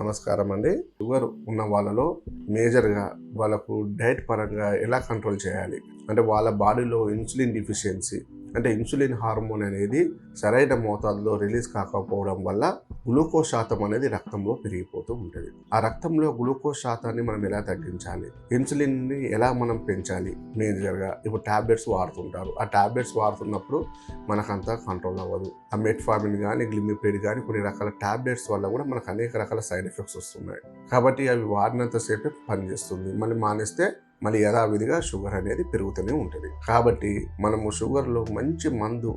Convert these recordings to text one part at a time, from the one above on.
నమస్కారం అండి. షుగర్ ఉన్న వాళ్ళలో మేజర్గా వాళ్ళకు డైట్ పరంగా ఎలా కంట్రోల్ చేయాలి అంటే వాళ్ళ బాడీలో ఇన్సులిన్ డిఫిషియన్సీ అంటే ఇన్సులిన్ హార్మోన్ అనేది సరైన మోతాదులో రిలీజ్ కాకపోవడం వల్ల గ్లూకోజ్ శాతం అనేది రక్తంలో పెరిగిపోతూ ఉంటుంది. ఆ రక్తంలో గ్లూకోజ్ శాతాన్ని మనం ఎలా తగ్గించాలి, ఇన్సులిన్ని ఎలా మనం పెంచాలి, మేజర్గా ఇప్పుడు టాబ్లెట్స్ వాడుతుంటారు. ఆ టాబ్లెట్స్ వాడుతున్నప్పుడు మనకంతా కంట్రోల్ అవ్వదు. ఆ మెట్ఫార్మిన్ కానీ గ్లిమిపేడ్ కానీ కొన్ని రకాల టాబ్లెట్స్ వల్ల కూడా మనకు అనేక రకాల సైడ్ ఎఫెక్ట్స్ వస్తున్నాయి. కాబట్టి అవి వాడినంతసేపే పనిచేస్తుంది. మళ్ళీ మానేస్తే మళ్ళీ యథావిధిగా షుగర్ అనేది పెరుగుతూనే ఉంటుంది. కాబట్టి మనము షుగర్లో మంచి మందు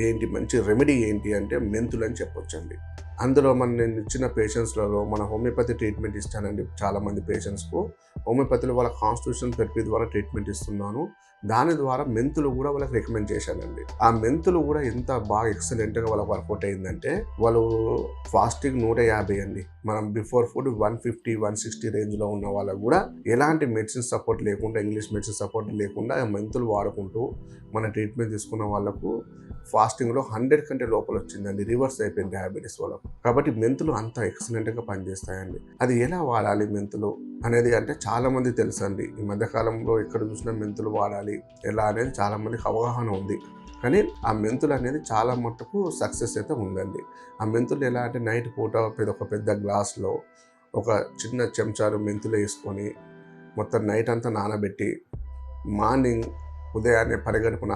ఏంటి, మంచి రెమెడీ ఏంటి అంటే మెంతులు అని చెప్పొచ్చండి. అందులో నేను ఇచ్చిన పేషెంట్స్లలో మన హోమియోపతి ట్రీట్మెంట్ ఇస్తానండి. చాలామంది పేషెంట్స్కు హోమియోపతిలో వాళ్ళ కాన్స్టిట్యూషన్ థెరపీ ద్వారా ట్రీట్మెంట్ ఇస్తున్నాను. దాని ద్వారా మెంతులు కూడా వాళ్ళకి రికమెండ్ చేశానండి. ఆ మెంతులు కూడా ఎంత బాగా ఎక్సలెంట్గా వాళ్ళకి వర్కౌట్ అయిందంటే వాళ్ళు ఫాస్టింగ్ 150 అండి. మనం బిఫోర్ ఫుడ్ 150, 160 రేంజ్లో ఉన్న వాళ్ళకు కూడా ఎలాంటి మెడిసిన్ సపోర్ట్ లేకుండా, ఇంగ్లీష్ మెడిసిన్ సపోర్ట్ లేకుండా మెంతులు వాడుకుంటూ మన ట్రీట్మెంట్ తీసుకున్న వాళ్ళకు ఫాస్టింగ్లో 100 కంటే లోపల వచ్చిందండి. రివర్స్ అయిపోయింది డయాబెటీస్ వాళ్ళకు. కాబట్టి మెంతులు అంత ఎక్సలెంట్గా పనిచేస్తాయండి. అది ఎలా వాడాలి మెంతులు అనేది అంటే చాలామంది తెలుసు అండి. ఈ మధ్యకాలంలో ఎక్కడ చూసినా మెంతులు వాడాలి ఎలా అనేది చాలామందికి అవగాహన ఉంది. కానీ ఆ మెంతులు అనేది చాలా మట్టుకు సక్సెస్ అయితే ఉందండి. ఆ మెంతులు ఎలా అంటే నైట్ పూట ఒక పెద్ద గ్లాస్లో ఒక చిన్న చెంచాలు మెంతులు వేసుకొని మొత్తం నైట్ అంతా నానబెట్టి మార్నింగ్ ఉదయాన్నే పరిగడుపున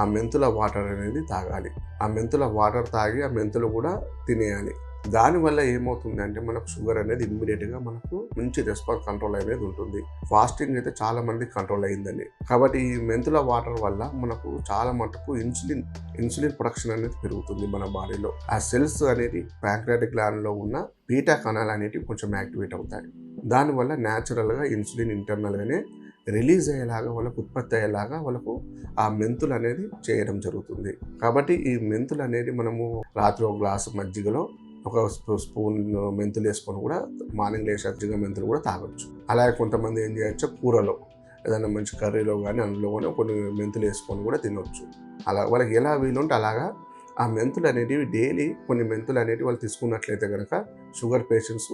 ఆ మెంతుల వాటర్ అనేది తాగాలి. ఆ మెంతుల వాటర్ తాగి ఆ మెంతులు కూడా తినేయాలి. దానివల్ల ఏమవుతుందంటే మనకు షుగర్ అనేది ఇమ్మీడియట్గా మనకు మంచి రెస్పాన్స్ కంట్రోల్ అనేది ఉంటుంది. ఫాస్టింగ్ అయితే చాలా మంది కంట్రోల్ అయిందండి. కాబట్టి ఈ మెంతుల వాటర్ వల్ల మనకు చాలా మటుకు ఇన్సులిన్ ప్రొడక్షన్ అనేది పెరుగుతుంది మన బాడీలో. ఆ సెల్స్ అనేది ప్యాంక్రియాటిక్ గ్లాండ్లో ఉన్న బీటా కణాలు అనేటివి కొంచెం యాక్టివేట్ అవుతాయి. దానివల్ల న్యాచురల్గా ఇన్సులిన్ ఇంటర్నల్గానే రిలీజ్ అయ్యేలాగా వాళ్ళకు ఉత్పత్తి అయ్యేలాగా వాళ్ళకు ఆ మెంతులు అనేది చేయడం జరుగుతుంది. కాబట్టి ఈ మెంతులు అనేది మనము రాత్రి ఒక గ్లాసు మజ్జిగలో ఒక స్పూన్ మెంతులు వేసుకొని కూడా మార్నింగ్ లేచాక మెంతులు కూడా తాగొచ్చు. అలాగే కొంతమంది ఏం చేయొచ్చు, కూరలో ఏదైనా మంచి కర్రీలో కానీ అందులో కానీ కొన్ని మెంతులు వేసుకొని కూడా తినొచ్చు. అలా వాళ్ళకి ఎలా వీలుంటే అలాగా ఆ మెంతులు అనేటివి డైలీ కొన్ని మెంతులు అనేటివి వాళ్ళు తీసుకున్నట్లయితే కనుక షుగర్ పేషెంట్స్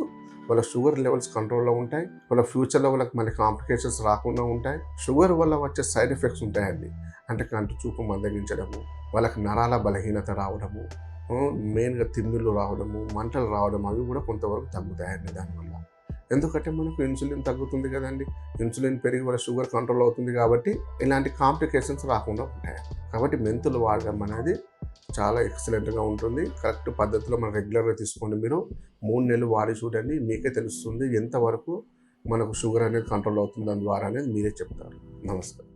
వాళ్ళ షుగర్ లెవెల్స్ కంట్రోల్లో ఉంటాయి. వాళ్ళ ఫ్యూచర్లో వాళ్ళకి మళ్ళీ కాంప్లికేషన్స్ రాకుండా ఉంటాయి. షుగర్ వల్ల వచ్చే సైడ్ ఎఫెక్ట్స్ ఉంటాయండి. అంటే కంటి చూపు మందగించడము, వాళ్ళకి నరాల బలహీనత రావడము, మెయిన్గా తిమ్మిళ్ళు రావడము, మంటలు రావడం అవి కూడా కొంతవరకు తగ్గుతాయండి దానివల్ల. ఎందుకంటే మనకు ఇన్సులిన్ తగ్గుతుంది కదండి. ఇన్సులిన్ పెరిగి వాళ్ళ షుగర్ కంట్రోల్ అవుతుంది కాబట్టి ఇలాంటి కాంప్లికేషన్స్ రాకుండా ఉంటాయి. కాబట్టి మెంతులు వాడడం అనేది చాలా ఎక్సలెంట్గా ఉంటుంది. కరెక్ట్ పద్ధతిలో మనం రెగ్యులర్గా తీసుకోండి. మీరు 3 నెలలు వాడి చూడండి, మీకే తెలుస్తుంది ఎంతవరకు మనకు షుగర్ అనేది కంట్రోల్ అవుతుంది దాని ద్వారా అనేది మీరే చెప్తారు. నమస్కారం.